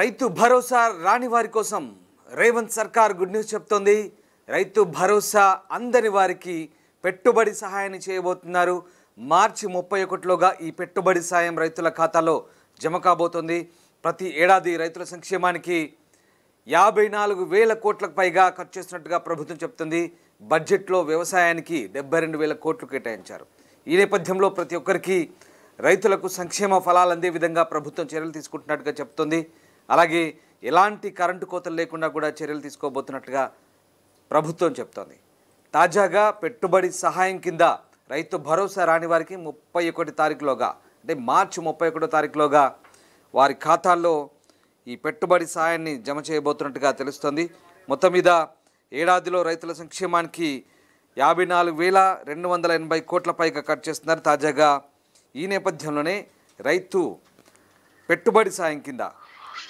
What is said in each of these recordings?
రైతు భరోసా రాని వారి కోసం రేవంత్ సర్కార్ గుడ్ న్యూస్ చెప్తోంది. రైతు భరోసా అందని వారికి పెట్టుబడి సహాయాన్ని చేయబోతున్నారు. మార్చి 31లోగా ఈ పెట్టుబడి సాయం రైతుల ఖాతాలో జమ కాబోతోంది. ప్రతి ఏడాది రైతుల సంక్షేమానికి 54,000 కోట్లకు పైగా ఖర్చు చేస్తున్నట్టుగా ప్రభుత్వం చెప్తుంది. బడ్జెట్లో వ్యవసాయానికి 72,000 కోట్లు కేటాయించారు. ఈ నేపథ్యంలో ప్రతి ఒక్కరికి రైతులకు సంక్షేమ ఫలాలు అందే విధంగా ప్రభుత్వం చర్యలు తీసుకుంటున్నట్టుగా చెప్తోంది. అలాగే ఎలాంటి కరెంటు కోతలు లేకుండా కూడా చర్యలు తీసుకోబోతున్నట్టుగా ప్రభుత్వం చెప్తోంది. తాజాగా పెట్టుబడి సహాయం కింద రైతు భరోసా రాని వారికి 31 తారీఖులోగా అంటే మార్చి 31 తారీఖులోగా వారి ఖాతాల్లో ఈ పెట్టుబడి సహాయాన్ని జమ చేయబోతున్నట్టుగా తెలుస్తోంది. మొత్తం మీద ఏడాదిలో రైతుల సంక్షేమానికి 54,280 కోట్ల పైగా ఖర్చు చేస్తున్నారు. తాజాగా ఈ నేపథ్యంలోనే రైతు పెట్టుబడి సాయం కింద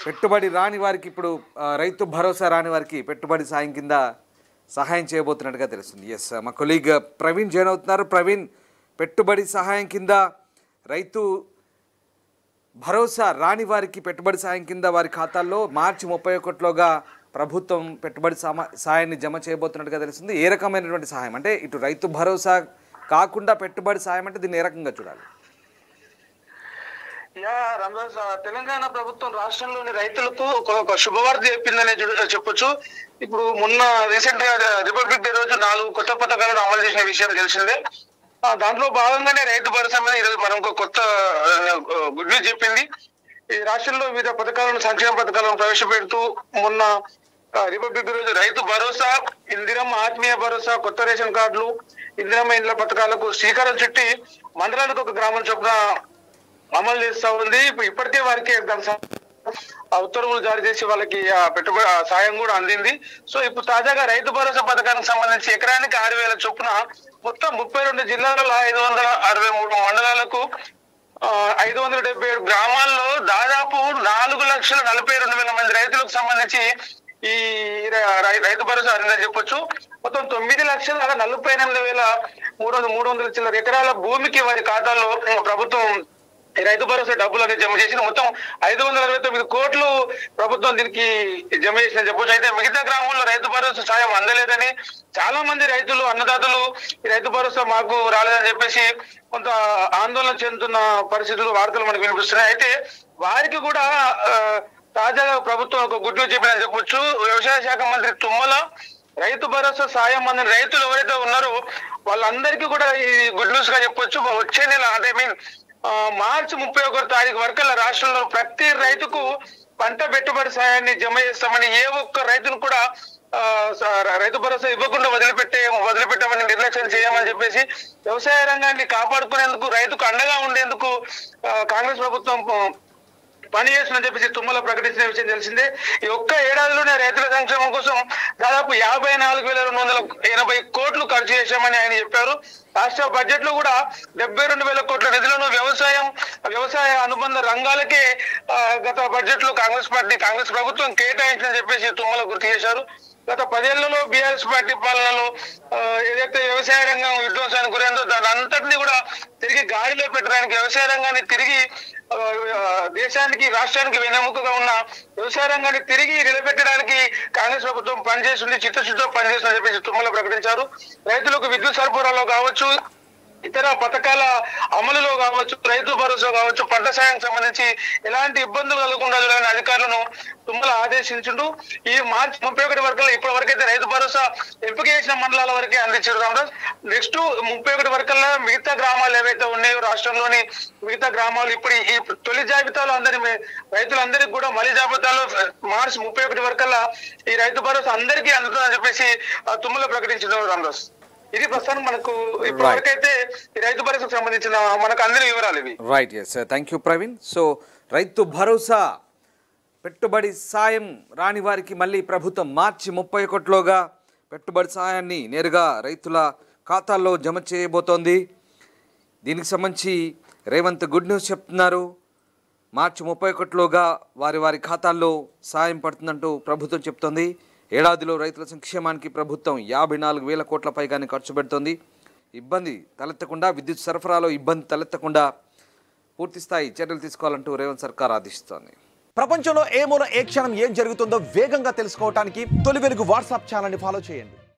పెట్టుబడి రాని వారికి ఇప్పుడు రైతు భరోసా రాని వారికి పెట్టుబడి సాయం కింద సహాయం చేయబోతున్నట్టుగా తెలుస్తుంది. ఎస్, మా కొలీగ్ ప్రవీణ్ జాయిన్ అవుతున్నారు. ప్రవీణ్, పెట్టుబడి సహాయం కింద రైతు భరోసా రాని వారికి పెట్టుబడి సాయం కింద వారి ఖాతాల్లో మార్చి 31లోగా ప్రభుత్వం పెట్టుబడి సాయాన్ని జమ చేయబోతున్నట్టుగా తెలుస్తుంది. ఏ రకమైనటువంటి సహాయం అంటే ఇటు రైతు భరోసా కాకుండా పెట్టుబడి సాయం అంటే దీన్ని ఏ రకంగా చూడాలి? రంజాన్, తెలంగాణ ప్రభుత్వం రాష్ట్రంలోని రైతులకు ఒక శుభవార్త చెప్పిందనే చెప్పొచ్చు. ఇప్పుడు మొన్న రీసెంట్ గా రిపబ్లిక్ డే రోజు 4 కొత్త పథకాలను అమలు చేసిన విషయం తెలిసిందే. దాంట్లో భాగంగానే రైతు భరోసా మీద ఈరోజు మనం ఒక కొత్త గుడ్ న్యూస్ చెప్పింది. ఈ రాష్ట్రంలో వివిధ పథకాలను, సంక్షేమ పథకాలను ప్రవేశపెడుతూ మొన్న రిపబ్లిక్ డే రోజు రైతు భరోసా, ఇందిరమ్మ ఆత్మీయ భరోసా, కొత్త రేషన్ కార్డులు, ఇందిరమ్మ ఇండ్ల పథకాలకు శ్రీకారం చుట్టి మండలాలకు ఒక గ్రామం చొప్పున అమలు చేస్తా ఉంది. ఇప్పటికే వారికి ఉత్తర్వులు జారీ చేసి వాళ్ళకి పెట్టుబడి సాయం కూడా అందింది. సో ఇప్పుడు తాజాగా రైతు భరోసా పథకానికి సంబంధించి ఎకరానికి 6,000 చొప్పున మొత్తం 32 జిల్లాలలో 563 మండలాలకు 577 గ్రామాల్లో దాదాపు 4,42,000 మంది రైతులకు సంబంధించి ఈ రైతు భరోసా అందిందని చెప్పొచ్చు. మొత్తం 9,48,300 చిల్లర ఎకరాల భూమికి వారి ఖాతాల్లో ప్రభుత్వం రైతు భరోసా డబ్బులు అనేది జమ చేసి మొత్తం 569 కోట్లు ప్రభుత్వం దీనికి జమ చేసిందని చెప్పొచ్చు. అయితే మిగతా గ్రామాల్లో రైతు భరోసా సాయం అందలేదని చాలా మంది రైతులు, అన్నదాతలు ఈ రైతు భరోసా మాకు రాలేదని చెప్పేసి కొంత ఆందోళన చెందుతున్న పరిస్థితులు, వార్తలు మనకు వినిపిస్తున్నాయి. అయితే వారికి కూడా తాజాగా ప్రభుత్వం ఒక గుడ్ న్యూస్ చెప్పిందని చెప్పొచ్చు. వ్యవసాయ శాఖ మంత్రి తుమ్మల రైతు భరోసా సాయం అందిన రైతులు ఎవరైతే ఉన్నారో వాళ్ళందరికీ కూడా ఈ గుడ్ న్యూస్ గా చెప్పొచ్చు. వచ్చే నెల అంటే మార్చి 31 తారీఖు వరకు రాష్ట్రంలో ప్రతి రైతుకు పంట పెట్టుబడి సాయాన్ని జమ చేస్తామని, ఏ ఒక్క రైతును కూడా రైతు భరోసా ఇవ్వకుండా వదిలిపెట్టామని, నిర్లక్ష్యం చేయమని చెప్పేసి వ్యవసాయ రంగాన్ని కాపాడుకునేందుకు, రైతుకు అండగా ఉండేందుకు కాంగ్రెస్ ప్రభుత్వం పనిచేస్తుందని చెప్పేసి తుమ్మల ప్రకటించిన విషయం తెలిసిందే. ఈ ఒక్క ఏడాదిలోనే రైతుల సంక్షేమం కోసం దాదాపు 54,280 కోట్లు ఖర్చు చేశామని ఆయన చెప్పారు. రాష్ట్ర బడ్జెట్ లో కూడా 72,000 కోట్ల నిధులను వ్యవసాయ అనుబంధ రంగాలకే గత బడ్జెట్ లో కాంగ్రెస్ ప్రభుత్వం కేటాయించిందని చెప్పేసి తుమ్మల గుర్తు చేశారు. గత 10 ఏళ్లలో బీఆర్ఎస్ పార్టీ పాలనలో ఏదైతే వ్యవసాయ రంగం విధ్వంసానికి గురైందో దాని అంతటినీ కూడా తిరిగి గాడిలో పెట్టడానికి, వ్యవసాయ రంగాన్ని తిరిగి దేశానికి, రాష్ట్రానికి వెన్నెముకగా ఉన్న వ్యవసాయ రంగాన్ని తిరిగి నిలబెట్టడానికి కాంగ్రెస్ ప్రభుత్వం పనిచేస్తుంది, చిత్తశుద్ధితో పనిచేస్తుందని చెప్పేసి తుమ్మల ప్రకటించారు. రైతులకు విద్యుత్ సరఫరాలో కావచ్చు, ఇతర పథకాల అమలులో కావచ్చు, రైతు భరోసా కావచ్చు, పంట సాయానికి సంబంధించి ఎలాంటి ఇబ్బందులు కలగకుండా చూడాలని అధికారులను తుమ్మల ఆదేశించుంటూ ఈ మార్చి 31 వరకు ఇప్పటి వరకైతే రైతు భరోసా ఎంపిక చేసిన మండలాల వరకే అందించారు. రామరాజ్, నెక్స్ట్ 31 వరకల్లా మిగతా గ్రామాలు ఏవైతే ఉన్నాయో రాష్ట్రంలోని మిగతా గ్రామాలు ఇప్పుడు ఈ తొలి జాబితాలో రైతులందరికీ కూడా మళ్ళీ జాబితాలో మార్చి 31 వరకల్లా ఈ రైతు భరోసా అందరికీ అందుతుందని చెప్పేసి తుమ్మల ప్రకటించారు. రామరాజ్, ఇది ప్రస్తుతం మనకు ఇప్పటివరకైతే రైతు భరోసాకు సంబంధించిన మనకు అందిన వివరాలు ఇవి. Right, yes, thank you Praveen. So Rythu Bharosa పెట్టుబడి సాయం రాని వారికి మళ్ళీ ప్రభుత్వం మార్చి 31లోగా పెట్టుబడి సాయాన్ని నేరుగా రైతుల ఖాతాల్లో జమ చేయబోతోంది. దీనికి సంబంధించి రేవంత్ గుడ్ న్యూస్ చెప్తున్నారు. మార్చి 31లోగా వారి ఖాతాల్లో సాయం పడుతుందంటూ ప్రభుత్వం చెప్తోంది. ఏడాదిలో రైతుల సంక్షేమానికి ప్రభుత్వం 54,000 కోట్ల పైగానే ఖర్చు పెడుతోంది. ఇబ్బంది తలెత్తకుండా, విద్యుత్ సరఫరాలో ఇబ్బంది తలెత్తకుండా పూర్తి స్థాయి చర్యలు తీసుకోవాలంటూ రేవంత్ సర్కార్ ఆదేశిస్తోంది. ప్రపంచంలో ఏ మూల ఏ క్షణం ఏం జరుగుతుందో వేగంగా తెలుసుకోవడానికి తొలి వెలుగు వాట్సాప్ ఛానల్ని ఫాలో చేయండి.